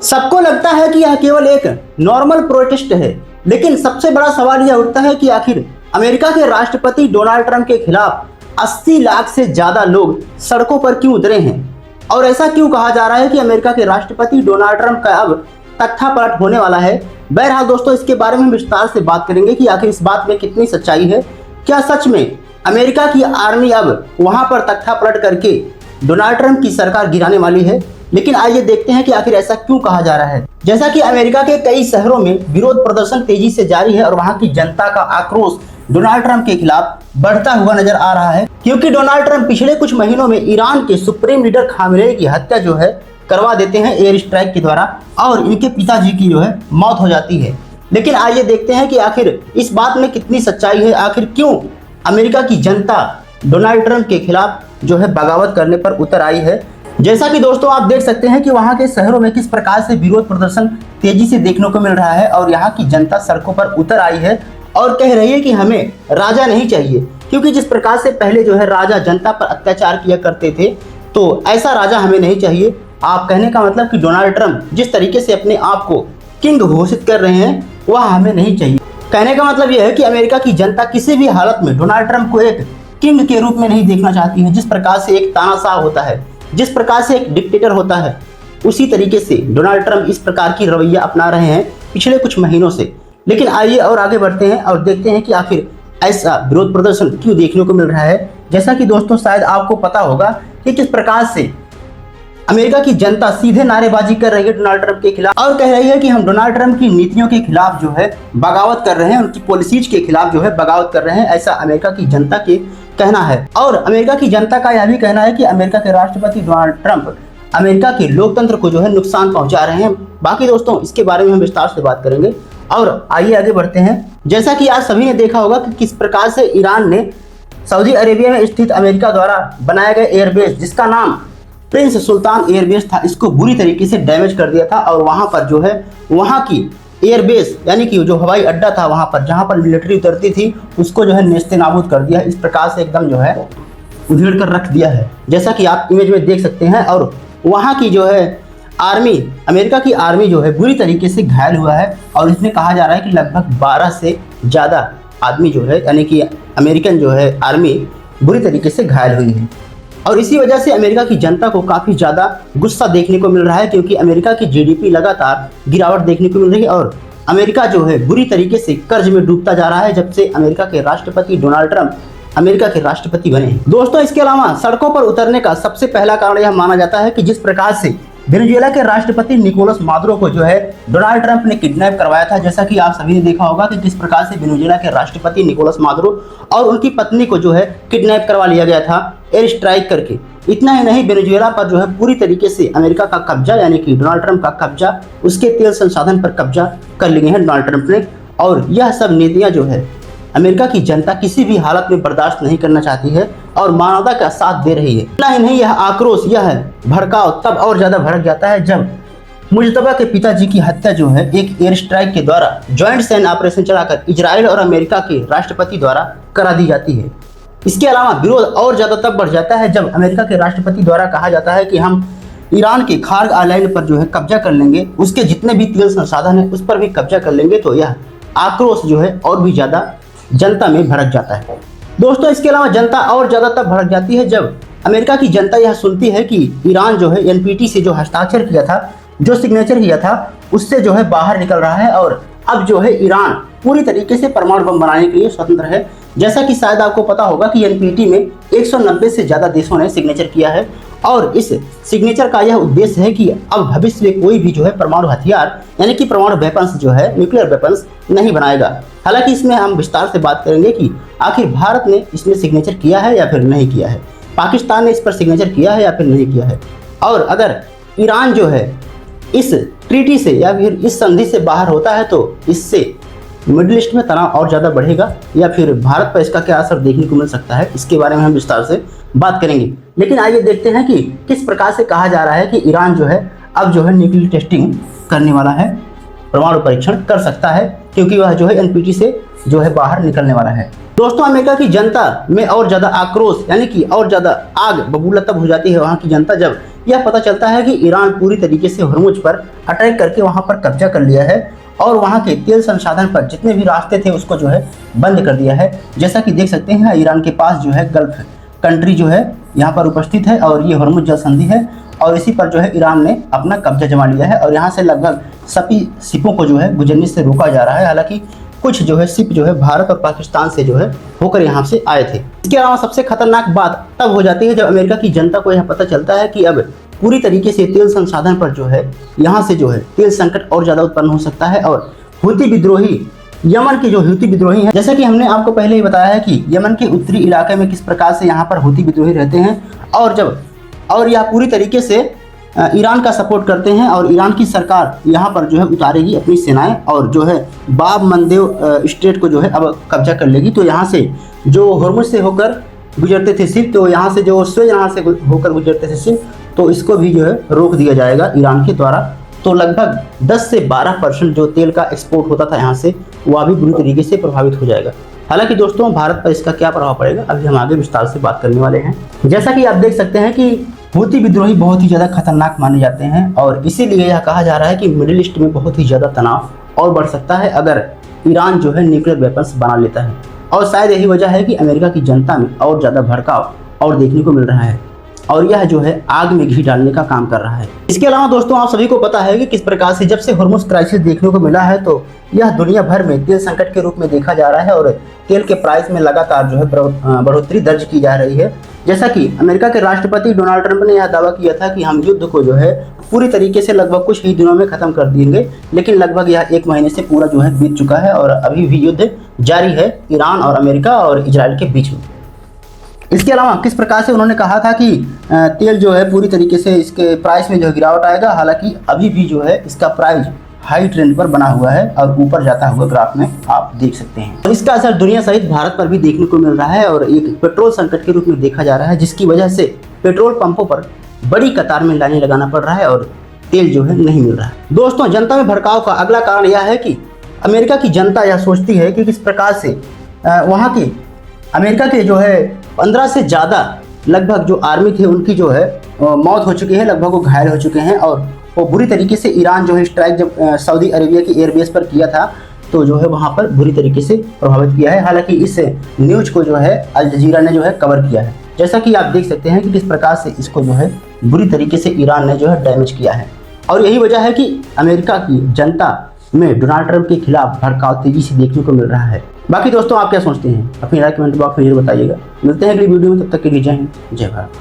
सबको लगता है कि यह केवल एक नॉर्मल प्रोटेस्ट है, लेकिन सबसे बड़ा सवाल यह उठता है कि आखिर अमेरिका के राष्ट्रपति डोनाल्ड ट्रंप के खिलाफ 80 लाख से ज्यादा लोग सड़कों पर क्यों उतरे हैं और ऐसा क्यों कहा जा रहा है कि अमेरिका के राष्ट्रपति डोनाल्ड ट्रंप का अब तख्तापलट होने वाला है। बहरहाल दोस्तों, इसके बारे में विस्तार से बात करेंगे कि आखिर इस बात में कितनी सच्चाई है। क्या सच में अमेरिका की आर्मी अब वहां पर तख्तापलट करके डोनाल्ड ट्रंप की सरकार गिराने वाली है? लेकिन आइए देखते हैं कि आखिर ऐसा क्यों कहा जा रहा है। जैसा कि अमेरिका के कई शहरों में विरोध प्रदर्शन तेजी से जारी है और वहां की जनता का आक्रोश डोनाल्ड ट्रंप के खिलाफ बढ़ता हुआ नजर आ रहा है, क्योंकि डोनाल्ड ट्रंप पिछले कुछ महीनों में ईरान के सुप्रीम लीडर खामेनेई की हत्या जो है करवा देते हैं एयर स्ट्राइक के द्वारा और इनके पिताजी की जो है मौत हो जाती है। लेकिन आइए देखते हैं कि आखिर इस बात में कितनी सच्चाई है, आखिर क्यों अमेरिका की जनता डोनाल्ड ट्रंप के खिलाफ जो है बगावत करने पर उतर आई है। जैसा कि दोस्तों आप देख सकते हैं कि वहां के शहरों में किस प्रकार से विरोध प्रदर्शन तेजी से देखने को मिल रहा है और यहाँ की जनता सड़कों पर उतर आई है और कह रही है कि हमें राजा नहीं चाहिए, क्योंकि जिस प्रकार से पहले जो है राजा जनता पर अत्याचार किया करते थे, तो ऐसा राजा हमें नहीं चाहिए। आप कहने का मतलब कि डोनाल्ड ट्रंप जिस तरीके से अपने आप को किंग घोषित कर रहे हैं वह हमें नहीं चाहिए। कहने का मतलब यह है कि अमेरिका की जनता किसी भी हालत में डोनाल्ड ट्रंप को एक किंग के रूप में नहीं देखना चाहती है। जिस प्रकार से एक तानाशाह होता है, जिस प्रकार से एक डिक्टेटर होता है, उसी तरीके से डोनाल्ड ट्रंप इस प्रकार की रवैया अपना रहे हैं पिछले कुछ महीनों से। लेकिन आइए और आगे बढ़ते हैं और देखते हैं कि आखिर ऐसा विरोध प्रदर्शन क्यों देखने को मिल रहा है। जैसा कि दोस्तों शायद आपको पता होगा कि किस प्रकार से अमेरिका की जनता सीधे नारेबाजी कर रही है डोनाल्ड ट्रंप के खिलाफ और कह रही है कि हम डोनाल्ड ट्रंप की नीतियों के खिलाफ जो है बगावत कर रहे हैं, उनकी पॉलिसीज के खिलाफ जो है बगावत कर रहे हैं, ऐसा अमेरिका की जनता के कहना है। और अमेरिका की जनता का यह भी कहना है कि अमेरिका के राष्ट्रपति डोनाल्ड ट्रंप अमेरिका के लोकतंत्र को जो है नुकसान पहुंचा रहे हैं। बाकी दोस्तों इसके बारे में हम विस्तार से बात करेंगे और आइए आगे बढ़ते हैं। जैसा कि आज सभी ने देखा होगा कि किस प्रकार से ईरान ने सऊदी अरेबिया में स्थित अमेरिका द्वारा बनाए गए एयरबेस, जिसका नाम प्रिंस सुल्तान एयरबेस था, इसको बुरी तरीके से डैमेज कर दिया था और वहां पर जो है वहां की एयरबेस यानी कि जो हवाई अड्डा था वहां पर जहां पर मिलिट्री उतरती थी उसको जो है नेस्ते नाबूद कर दिया। इस प्रकार से एकदम जो है उधेड़ कर रख दिया है, जैसा कि आप इमेज में देख सकते हैं। और वहां की जो है आर्मी, अमेरिका की आर्मी जो है बुरी तरीके से घायल हुआ है और इसमें कहा जा रहा है कि लगभग 12 से ज़्यादा आदमी जो है यानी कि अमेरिकन जो है आर्मी बुरी तरीके से घायल हुई है। और इसी वजह से अमेरिका की जनता को काफ़ी ज़्यादा गुस्सा देखने को मिल रहा है, क्योंकि अमेरिका की जीडीपी लगातार गिरावट देखने को मिल रही है और अमेरिका जो है बुरी तरीके से कर्ज में डूबता जा रहा है जब से अमेरिका के राष्ट्रपति डोनाल्ड ट्रंप अमेरिका के राष्ट्रपति बने हैं। दोस्तों इसके अलावा सड़कों पर उतरने का सबसे पहला कारण यह माना जाता है कि जिस प्रकार से वेनेजुएला के राष्ट्रपति निकोलस मादुरो को जो है डोनाल्ड ट्रंप ने किडनैप करवाया था। जैसा कि आप सभी ने देखा होगा कि किस प्रकार से वेनेजुएला के राष्ट्रपति निकोलस मादुरो और उनकी पत्नी को जो है किडनैप करवा लिया गया था एयर स्ट्राइक करके। इतना ही नहीं, वेनेजुएला पर जो है पूरी तरीके से अमेरिका का कब्जा यानी कि डोनाल्ड ट्रंप का कब्जा, उसके तेल संसाधन पर कब्जा कर लिए हैं डोनाल्ड ट्रंप ने। और यह सब नीतियां जो है अमेरिका की जनता किसी भी हालत में बर्दाश्त नहीं करना चाहती है और मानवता का साथ दे रही है। इतना ही नहीं, यह आक्रोश, यह भड़काव तब और ज्यादा भड़क जाता है जब मुजतबा के पिताजी की हत्या जो है एक एयर स्ट्राइक के द्वारा ज्वाइंट सैन्य ऑपरेशन चलाकर इजराइल और अमेरिका के राष्ट्रपति द्वारा करा दी जाती है। इसके अलावा विरोध और ज्यादा तब बढ़ जाता है जब अमेरिका के राष्ट्रपति द्वारा कहा जाता है कि हम ईरान के खार्ग आइलैंड पर जो है कब्जा कर लेंगे, उसके जितने भी तेल संसाधन है उस पर भी कब्जा कर लेंगे। तो यह आक्रोश जो है और भी ज्यादा जनता में भड़क जाता है। दोस्तों इसके अलावा जनता और ज़्यादा तब भड़क जाती है जब अमेरिका की जनता यह सुनती है कि ईरान जो है एनपीटी से जो हस्ताक्षर किया था, जो सिग्नेचर किया था, उससे जो है बाहर निकल रहा है और अब जो है ईरान पूरी तरीके से परमाणु बम बनाने के लिए स्वतंत्र है। जैसा कि शायद आपको पता होगा कि एनपीटी में 190 से ज़्यादा देशों ने सिग्नेचर किया है और इस सिग्नेचर का यह उद्देश्य है कि अब भविष्य में कोई भी जो है परमाणु हथियार यानी कि परमाणु वेपन्स जो है न्यूक्लियर वेपन्स नहीं बनाएगा। हालांकि इसमें हम विस्तार से बात करेंगे कि आखिर भारत ने इसमें सिग्नेचर किया है या फिर नहीं किया है, पाकिस्तान ने इस पर सिग्नेचर किया है या फिर नहीं किया है, और अगर ईरान जो है इस ट्रीटी से या फिर इस संधि से बाहर होता है तो इससे मिडिल ईस्ट में तनाव और ज़्यादा बढ़ेगा या फिर भारत पर इसका क्या असर देखने को मिल सकता है, इसके बारे में हम विस्तार से बात करेंगे। लेकिन आइए देखते हैं कि किस प्रकार से कहा जा रहा है कि ईरान जो है अब जो है न्यूक्लियर टेस्टिंग करने वाला है, परमाणु परीक्षण कर सकता है, क्योंकि वह जो है एनपीटी से जो है बाहर निकलने वाला है। दोस्तों अमेरिका की जनता में और ज़्यादा आक्रोश यानी कि और ज़्यादा आग बबूला तब हो जाती है वहाँ की जनता जब यह पता चलता है कि ईरान पूरी तरीके से हुर्मुज पर अटैक करके वहां पर कब्जा कर लिया है और वहां के तेल संसाधन पर जितने भी रास्ते थे उसको जो है बंद कर दिया है। जैसा कि देख सकते हैं ईरान के पास जो है गल्फ कंट्री जो है यहाँ पर उपस्थित है और ये हुर्मुज जल संधि है और इसी पर जो है ईरान ने अपना कब्जा जमा लिया है और यहाँ से लगभग सभी शिपों को जो है गुजरने से रोका जा रहा है। हालांकि कुछ जो है शिप जो है भारत और पाकिस्तान से जो है होकर यहाँ से आए थे। इसके अलावा सबसे खतरनाक बात तब हो जाती है जब अमेरिका की जनता को यह पता चलता है कि अब पूरी तरीके से तेल संसाधन पर जो है यहाँ से जो है तेल संकट और ज़्यादा उत्पन्न हो सकता है और हूती विद्रोही यमन के जो हूती विद्रोही हैं, जैसा कि हमने आपको पहले ही बताया है कि यमन के उत्तरी इलाके में किस प्रकार से यहाँ पर हूती विद्रोही रहते हैं और यह पूरी तरीके से ईरान का सपोर्ट करते हैं और ईरान की सरकार यहाँ पर जो है उतारेगी अपनी सेनाएं और जो है बाब मंदेव स्टेट को जो है अब कब्जा कर लेगी। तो यहाँ से जो हुर्मुज से होकर गुजरते थे शिप, तो यहाँ से जो स्वेज यहाँ से होकर गुजरते थे शिप, तो इसको भी जो है रोक दिया जाएगा ईरान के द्वारा। तो लगभग 10 से 12% जो तेल का एक्सपोर्ट होता था यहाँ से वह भी बुरी तरीके से प्रभावित हो जाएगा। हालांकि दोस्तों भारत पर इसका क्या प्रभाव पड़ेगा अभी हम आगे विस्तार से बात करने वाले हैं। जैसा कि आप देख सकते हैं कि हूती विद्रोही बहुत ही ज़्यादा खतरनाक माने जाते हैं और इसीलिए यह कहा जा रहा है कि मिडिल ईस्ट में बहुत ही ज़्यादा तनाव और बढ़ सकता है अगर ईरान जो है न्यूक्लियर वेपन्स बना लेता है और शायद यही वजह है कि अमेरिका की जनता में और ज़्यादा भड़काव और देखने को मिल रहा है और यह जो है आग में घी डालने का काम कर रहा है। इसके अलावा दोस्तों आप सभी को पता है कि किस प्रकार से जब से हुर्मुज क्राइसिस देखने को मिला है तो यह दुनिया भर में तेल संकट के रूप में देखा जा रहा है और तेल के प्राइस में लगातार जो है बढ़ोतरी दर्ज की जा रही है। जैसा कि अमेरिका के राष्ट्रपति डोनाल्ड ट्रंप ने यह दावा किया था कि हम युद्ध को जो है पूरी तरीके से लगभग कुछ ही दिनों में खत्म कर देंगे, लेकिन लगभग यह 1 महीने से पूरा जो है बीत चुका है और अभी भी युद्ध जारी है ईरान और अमेरिका और इजराइल के बीच में। इसके अलावा किस प्रकार से उन्होंने कहा था कि तेल जो है पूरी तरीके से इसके प्राइस में जो है गिरावट आएगा, हालांकि अभी भी जो है इसका प्राइस हाई ट्रेंड पर बना हुआ है और ऊपर जाता हुआ ग्राफ में आप देख सकते हैं। तो इसका असर दुनिया सहित भारत पर भी देखने को मिल रहा है और एक पेट्रोल संकट के रूप में देखा जा रहा है, जिसकी वजह से पेट्रोल पंपों पर बड़ी कतार में लाइनें लगाना पड़ रहा है और तेल जो है नहीं मिल रहा है। दोस्तों जनता में भड़काव का अगला कारण यह है कि अमेरिका की जनता यह सोचती है कि किस प्रकार से वहाँ की अमेरिका के जो है 15 से ज़्यादा लगभग जो आर्मी थे उनकी जो है मौत हो चुकी है, लगभग वो घायल हो चुके हैं और वो बुरी तरीके से ईरान जो है स्ट्राइक जब सऊदी अरेबिया की एयरबेस पर किया था तो जो है वहाँ पर बुरी तरीके से प्रभावित किया है। हालांकि इस न्यूज को जो है अल जजीरा ने जो है कवर किया है, जैसा कि आप देख सकते हैं कि किस प्रकार से इसको जो है बुरी तरीके से ईरान ने जो है डैमेज किया है और यही वजह है कि अमेरिका की जनता में डोनाल्ड ट्रंप के खिलाफ भड़काव तेजी से देखने को मिल रहा है। बाकी दोस्तों आप क्या सोचते हैं अपनी राय कमेंट बॉक्स में जरूर बताइएगा। मिलते हैं अगली वीडियो में, तब तक के लिए जय हिंद जय भारत।